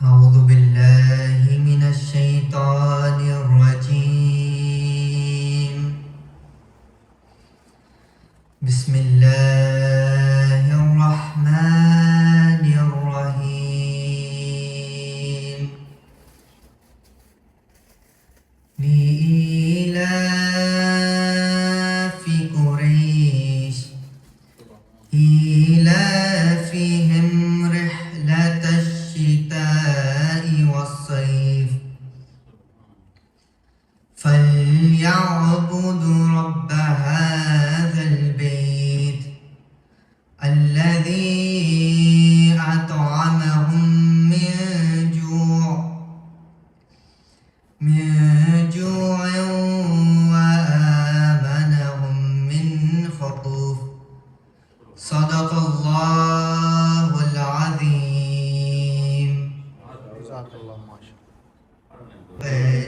أعوذ بالله من الشيطان الرجيم. بسم الله الرحمن الرحيم. لإيلاف قريش إيلافهم رحلة الشتاء والصيف فليعبدوا رب هذا البيت الذي أطعمهم من جوع وآمنهم من خوف. صدق الله العظيم.